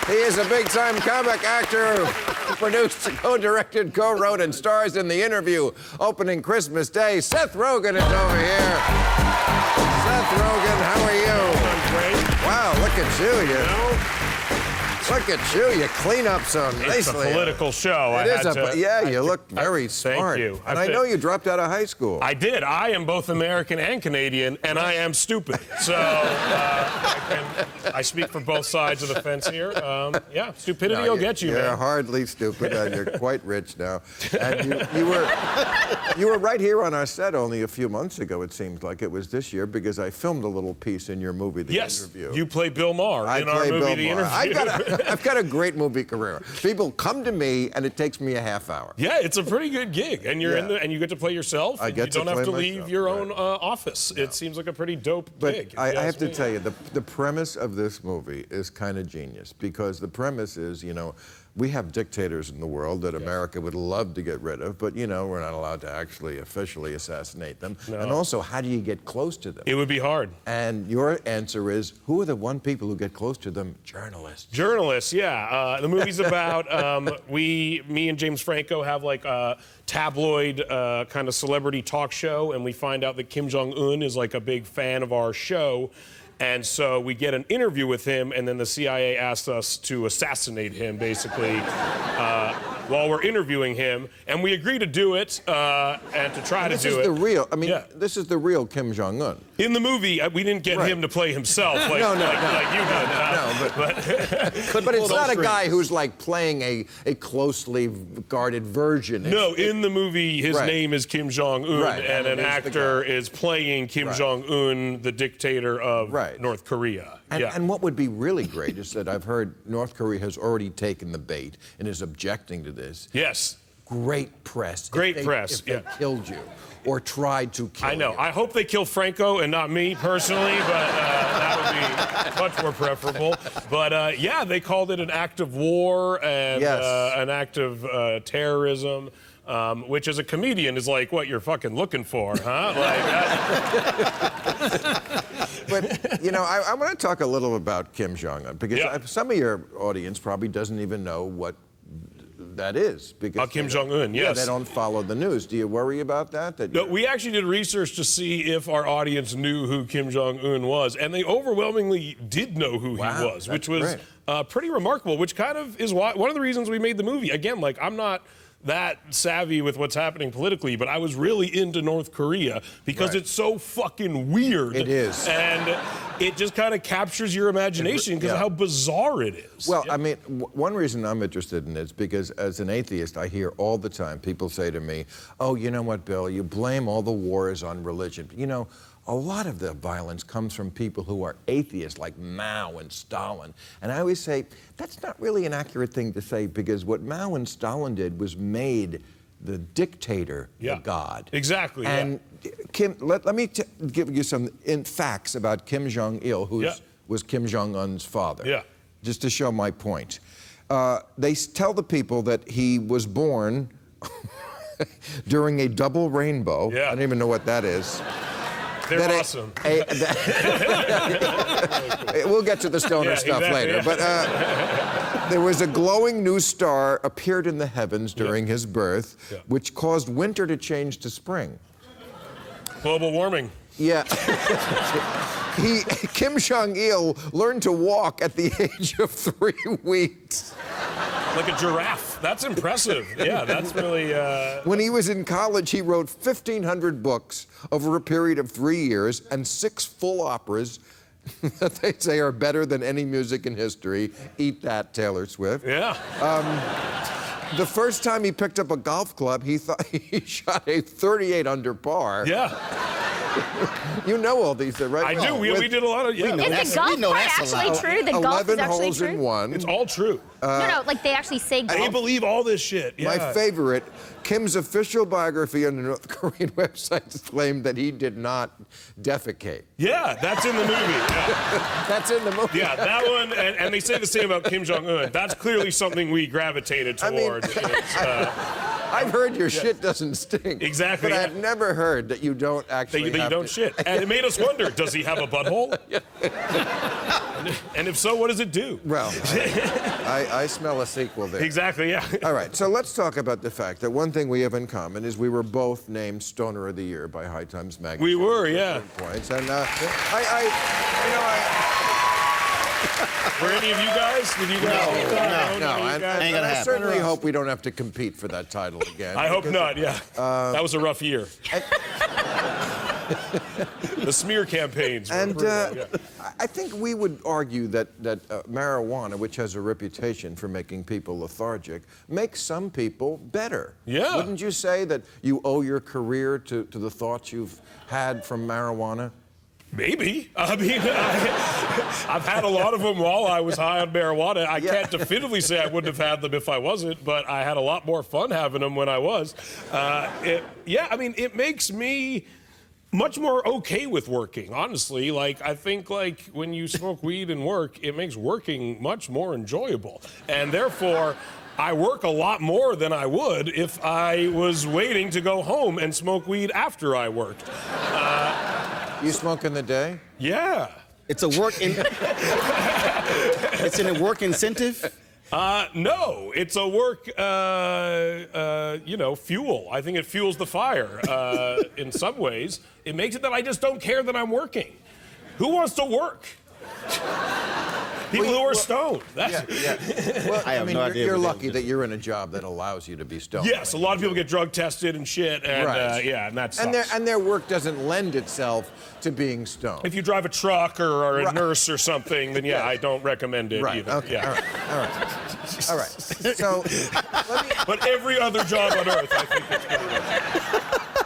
He is a big-time comic actor who produced, co-directed, co-wrote, and stars in The Interview, opening Christmas Day. Seth Rogen is over here. Seth Rogen, how are you? I'm great. Wow, look at you. Look at you. You clean up so nicely. It's a political show. You look very smart. Thank you. And I know you dropped out of high school. I did. I am both American and Canadian, and I am stupid. So I speak for both sides of the fence here. Yeah, stupidity will get you, You're man. hardly stupid, and you're quite rich now. And you were right here on our set only a few months ago, it seems like. It was this year, because I filmed a little piece in your movie, The Interview. Yes, you play Bill Maher in our movie, The Interview. I've got a great movie career. People come to me, and it takes me a half hour. Yeah, it's a pretty good gig, and you're in and you get to play yourself. I get you don't have to play leave your own office. No. It seems like a pretty dope gig. But I have to tell you, the premise of this movie is kind of genius, because the premise is, we have dictators in the world that America would love to get rid of, but, we're not allowed to actually officially assassinate them. No. And also, how do you get close to them? It would be hard. And your answer is, who are the one people who get close to them? Journalists. Journalists, yeah. The movie's about, me and James Franco have like a tabloid kind of celebrity talk show, and we find out that Kim Jong-un is like a big fan of our show. And so we get an interview with him, and then the CIA asks us to assassinate him, basically, while we're interviewing him. And we agree to do it, and to try to do it. This is the real Kim Jong-un. In the movie, we didn't get him to play himself like you did. But it's not a guy who's like playing a closely guarded version. No, in the movie, his name is Kim Jong-un, and an actor is playing Kim Jong-un, the dictator of North Korea. And what would be really great is that I've heard North Korea has already taken the bait and is objecting to this. Yes. Great press. Great press. If they killed you or tried to kill you. I know. I hope they kill Franco and not me personally, but that would be much more preferable. But yeah, they called it an act of war and an act of terrorism. Which, as a comedian, is like what you're fucking looking for, huh? But, I want to talk a little about Kim Jong-un, because some of your audience probably doesn't even know what that is. Because Kim Jong-un, yes. Yeah, they don't follow the news. Do you worry about that? No, we actually did research to see if our audience knew who Kim Jong-un was, and they overwhelmingly did know who he was, which was pretty remarkable, which kind of is one of the reasons we made the movie. Again, like, I'm not that savvy with what's happening politically, but I was really into North Korea because it's so fucking weird. It is. And it just kind of captures your imagination because of how bizarre it is. Well, I mean, one reason I'm interested in it is because as an atheist, I hear all the time people say to me, oh, you know what, Bill, you blame all the wars on religion. A lot of the violence comes from people who are atheists, like Mao and Stalin. And I always say, that's not really an accurate thing to say, because what Mao and Stalin did was made the dictator the god. Exactly. And Kim, let me give you some facts about Kim Jong-il, who was Kim Jong-un's father, just to show my point. They tell the people that he was born during a double rainbow. I don't even know what that is. They're awesome. We'll get to the stoner stuff later. But there was a glowing new star appeared in the heavens during his birth, which caused winter to change to spring. Global warming. Yeah. Kim Jong-il learned to walk at the age of 3 weeks. Like a giraffe. That's impressive. Yeah, that's really... When he was in college, he wrote 1,500 books over a period of 3 years and 6 full operas that they say are better than any music in history. Eat that, Taylor Swift. Yeah. The first time he picked up a golf club, he thought he shot a 38 under par. Yeah. You know all these, right? I do. We did a lot of. Is the golf part actually true? The golf is actually holes true? in one. It's all true. No, like they actually say golf. They believe all this shit. Yeah. My favorite, Kim's official biography on the North Korean website claimed that he did not defecate. Yeah, that's in the movie. Yeah. That's in the movie. Yeah, that one, and they say the same about Kim Jong-un. That's clearly something we gravitated towards. I've heard your shit doesn't stink. Exactly, But yeah. I've never heard that you don't actually That you have don't to- shit. And it made us wonder, does he have a butthole? And if so, what does it do? Well, I smell a sequel there. Exactly, yeah. All right, so let's talk about the fact that one thing we have in common is we were both named Stoner of the Year by High Times Magazine. We were, yeah. Points, and Were any of you guys? Did you guys? No, Ain't gonna I happen. certainly hope we don't have to compete for that title again. I hope not, yeah. That was a rough year. The smear campaigns. And yeah. I think we would argue that marijuana, which has a reputation for making people lethargic, makes some people better. Yeah. Wouldn't you say that you owe your career to the thoughts you've had from marijuana? Maybe. I mean, I've had a lot of them while I was high on marijuana. I can't definitively say I wouldn't have had them if I wasn't, but I had a lot more fun having them when I was. It makes me much more okay with working, honestly. Like, I think, like, when you smoke weed and work, it makes working much more enjoyable. And therefore, I work a lot more than I would if I was waiting to go home and smoke weed after I worked. You smoke in the day? Yeah. It's a work. It's a work incentive. No, it's a work, fuel. I think it fuels the fire in some ways. It makes it that I just don't care that I'm working. Who wants to work? People who are stoned. That's, Well, I have no idea You're what that lucky is. that you're in a job that allows you to be stoned. Yes, a lot of people get drug tested and shit, and Right. and that sucks. And their work doesn't lend itself to being stoned. If you drive a truck or are a Right. nurse or something, then yeah, I don't recommend it Right. either. Okay. Yeah. All right. So let me. But every other job on earth, I think it's pretty good.